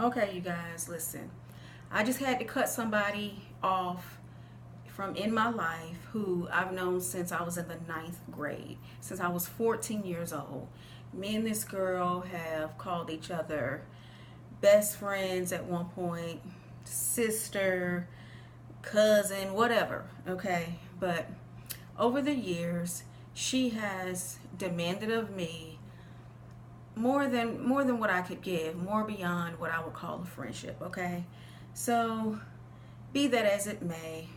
Okay, you guys, listen. I just had to cut somebody off from in my life who I've known since I was in the ninth grade, since I was 14 years old. Me and this girl have called each other best friends at one point, sister, cousin, whatever, okay? But over the years, she has demanded of me more than what I could give, more beyond what I would call a friendship, okay? So, be that as it may,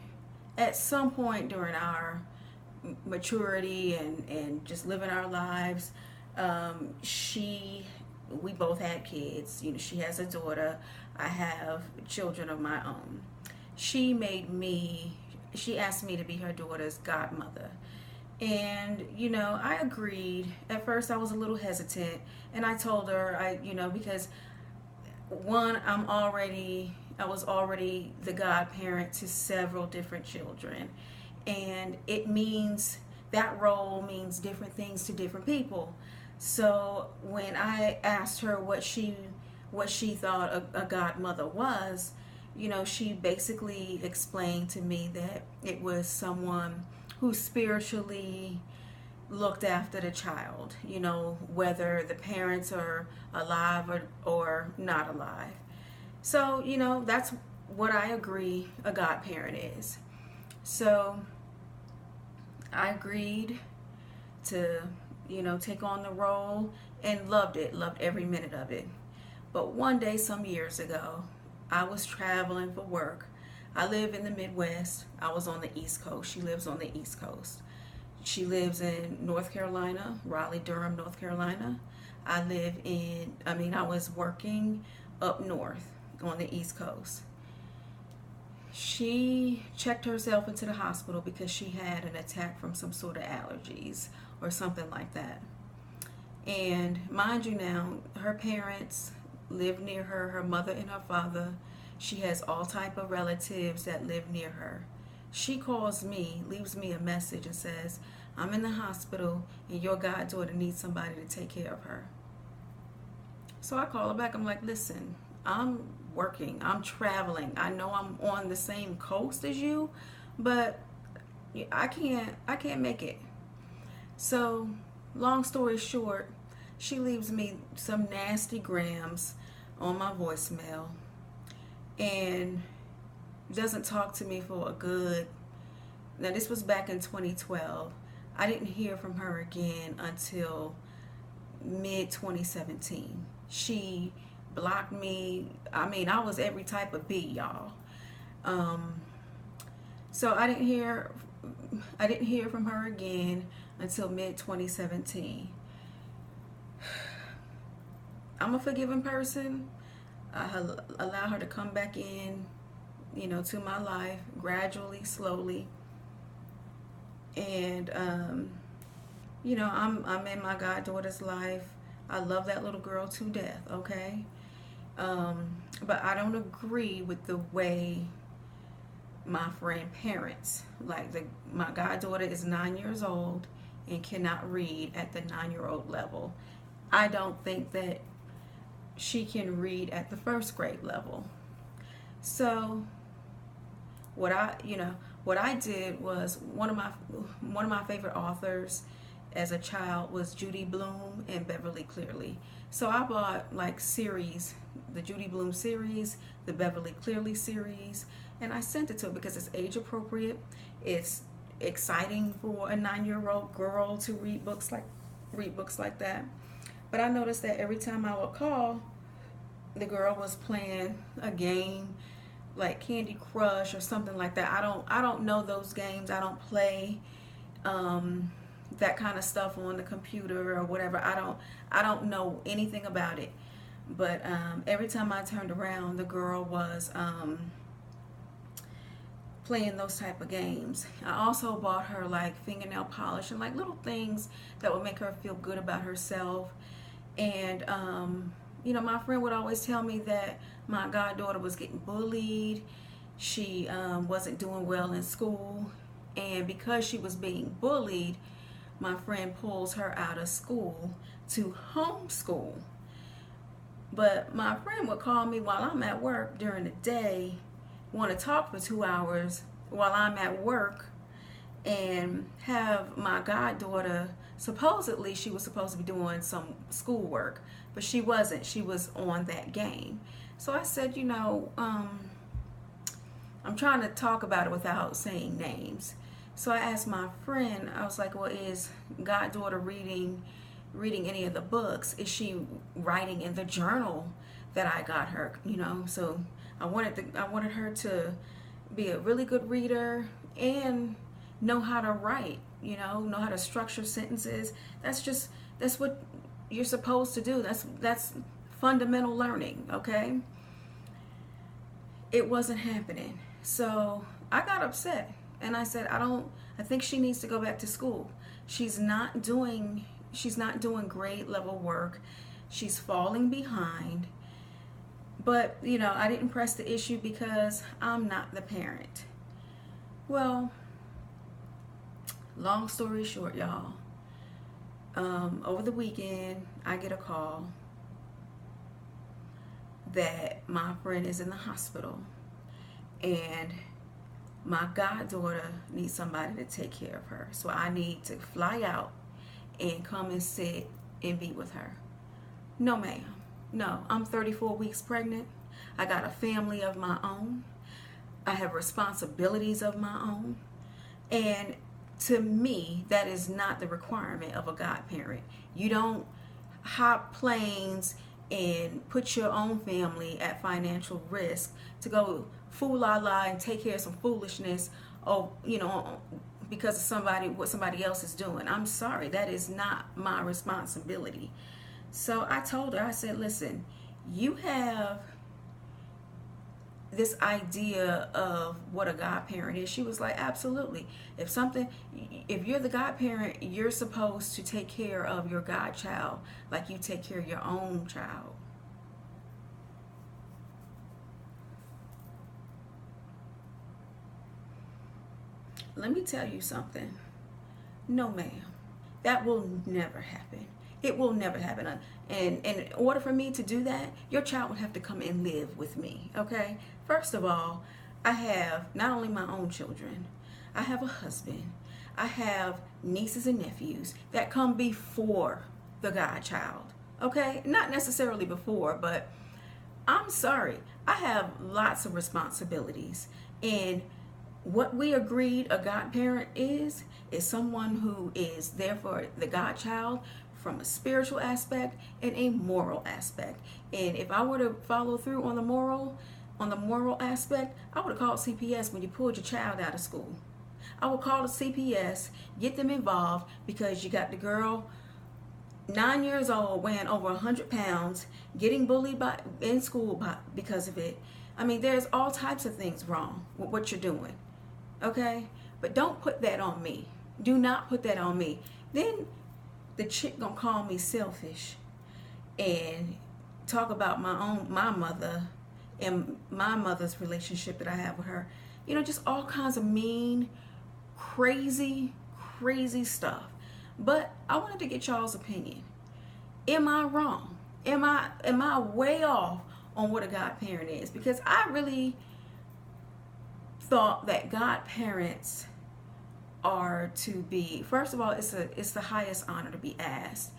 at some point during our maturity and just living our lives, she we both had kids. You know, she has a daughter. I have children of my own. She asked me to be her daughter's godmother. And, I agreed. At first, I was a little hesitant. And I told her, because one, I was already the godparent to several different children. And that role means different things to different people. So when I asked her what she thought a godmother was, she basically explained to me that it was someone who spiritually looked after the child, whether the parents are alive or not alive. So, that's what I agree a godparent is. So I agreed to, take on the role and loved every minute of it. But one day, some years ago, I was traveling for work. I live in the Midwest. I was on the East Coast. She lives on the East Coast. She lives in North Carolina, Raleigh, Durham, North Carolina. I was working up north on the East Coast. She checked herself into the hospital because she had an attack from some sort of allergies or something like that. And mind you now, her parents live near her mother and her father. She has all type of relatives that live near her. She calls me, leaves me a message and says, I'm in the hospital and your goddaughter needs somebody to take care of her. So I call her back. I'm like, listen, I'm working, I'm traveling. I know I'm on the same coast as you, but I can't make it. So, long story short, she leaves me some nasty grams on my voicemail and doesn't talk to me for a good. Now, this was back in 2012. I didn't hear from her again until mid 2017. She blocked me. I was every type of B, y'all. So I didn't hear from her again until mid 2017. I'm a forgiving person. I allow her to come back in, to my life gradually, slowly. And I'm in my goddaughter's life. I love that little girl to death, okay? But I don't agree with the way my friend parents. My goddaughter is 9 years old and cannot read at the 9-year-old level. I don't think that she can read at the first grade level. So what I did was one of my favorite authors as a child was Judy Blume and Beverly Cleary. So I bought series, the Judy Blume series, the Beverly Cleary series, and I sent it to her because it's age appropriate. It's exciting for a 9-year-old girl to read books like that. But I noticed that every time I would call, the girl was playing a game like Candy Crush or something like that. I don't know those games. I don't play that kind of stuff on the computer or whatever. I don't know anything about it. But every time I turned around, the girl was playing those type of games. I also bought her fingernail polish and little things that would make her feel good about herself. And my friend would always tell me that my goddaughter was getting bullied. She wasn't doing well in school. And because she was being bullied, my friend pulls her out of school to homeschool. But my friend would call me while I'm at work during the day, want to talk for 2 hours while I'm at work, and have my goddaughter, supposedly she was supposed to be doing some schoolwork, but she wasn't. She was on that game. So I said, I'm trying to talk about it without saying names. So I asked my friend, I was like, well, is goddaughter reading any of the books? Is she writing in the journal that I got her? So I wanted her to be a really good reader and know how to write, know how to structure sentences. That's what you're supposed to do. That's fundamental learning, okay? It wasn't happening. So I got upset and I said, I think she needs to go back to school. She's not doing grade level work. She's falling behind. But, I didn't press the issue because I'm not the parent. Well, long story short, y'all, over the weekend, I get a call that my friend is in the hospital and my goddaughter needs somebody to take care of her. So I need to fly out and come and sit and be with her. No, ma'am. No, I'm 34 weeks pregnant. I got a family of my own. I have responsibilities of my own. And to me, that is not the requirement of a godparent. You don't hop planes and put your own family at financial risk to go fool la la and take care of some foolishness, because of what somebody else is doing. I'm sorry, that is not my responsibility. So I told her, I said, listen, you have this idea of what a godparent is. She was like, absolutely. If you're the godparent, you're supposed to take care of your godchild like you take care of your own child. Let me tell you something. No, ma'am. That will never happen. It will never happen. And in order for me to do that, your child would have to come and live with me, okay? First of all, I have not only my own children, I have a husband. I have nieces and nephews that come before the godchild, okay? Not necessarily before, but I'm sorry. I have lots of responsibilities. And what we agreed a godparent is someone who is there for the godchild from a spiritual aspect and a moral aspect. And if I were to follow through on the moral aspect, I would have called CPS when you pulled your child out of school. I would call the CPS, get them involved, because you got the girl 9 years old weighing over 100 pounds, getting bullied in school because of it. I mean, there's all types of things wrong with what you're doing. Okay? But don't put that on me. Do not put that on me. Then the chick gonna call me selfish and talk about my mother and my mother's relationship that I have with her. Just all kinds of mean, crazy stuff. But I wanted to get y'all's opinion. Am I wrong? Am I way off on what a godparent is? Because I really thought that godparents are to be, first of all, it's the highest honor to be asked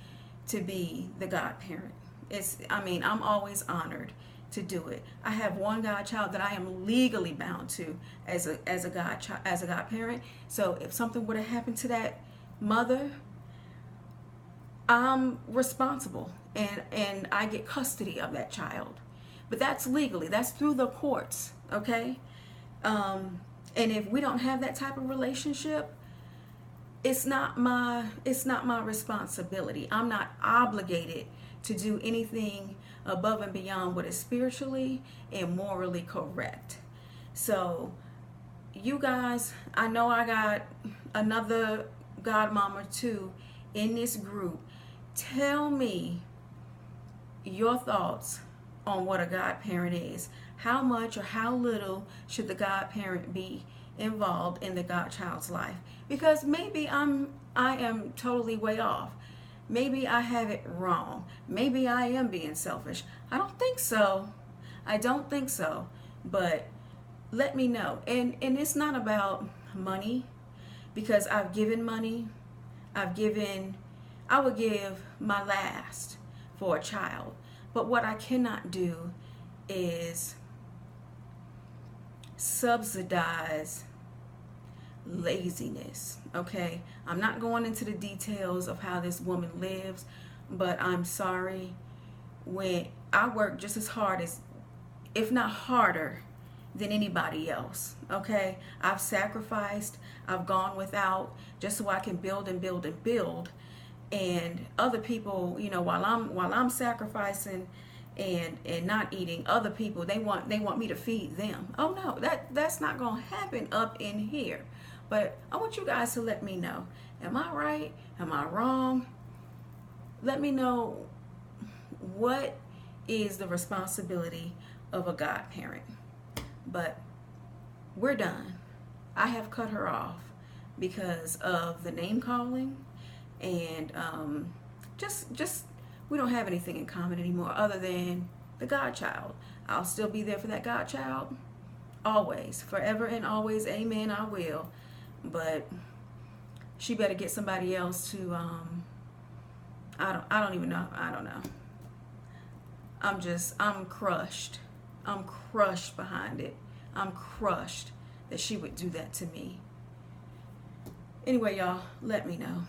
to be the godparent. I'm always honored to do it. I have one godchild that I am legally bound to as a godparent. So if something were to happen to that mother, I'm responsible and I get custody of that child. But that's legally, that's through the courts, okay? And if we don't have that type of relationship, it's not my responsibility. I'm not obligated to do anything above and beyond what is spiritually and morally correct. So you guys, I know I got another godmom or two in this group. Tell me your thoughts on what a godparent is. How much or how little should the godparent be involved in the godchild's life? Because maybe I am totally way off. Maybe I have it wrong. Maybe I am being selfish. I don't think so. I don't think so. But let me know. And it's not about money, because I've given money. I would give my last for a child. But what I cannot do is subsidize laziness. Okay, I'm not going into the details of how this woman lives, but I'm sorry, when I work just as hard as, if not harder than anybody else. Okay, I've sacrificed, I've gone without just so I can build and build and build. And other people, while I'm sacrificing and not eating, other people, they want me to feed them. Oh no, that's not gonna happen up in here. But I want you guys to let me know, am I right, am I wrong? Let me know, what is the responsibility of a godparent? But we're done. I have cut her off because of the name calling, and just we don't have anything in common anymore other than the godchild. I'll still be there for that godchild, always, forever and always. Amen. I will. But she better get somebody else to I don't even know. I don't know. I'm crushed. I'm crushed behind it. I'm crushed that she would do that to me. Anyway, y'all, let me know.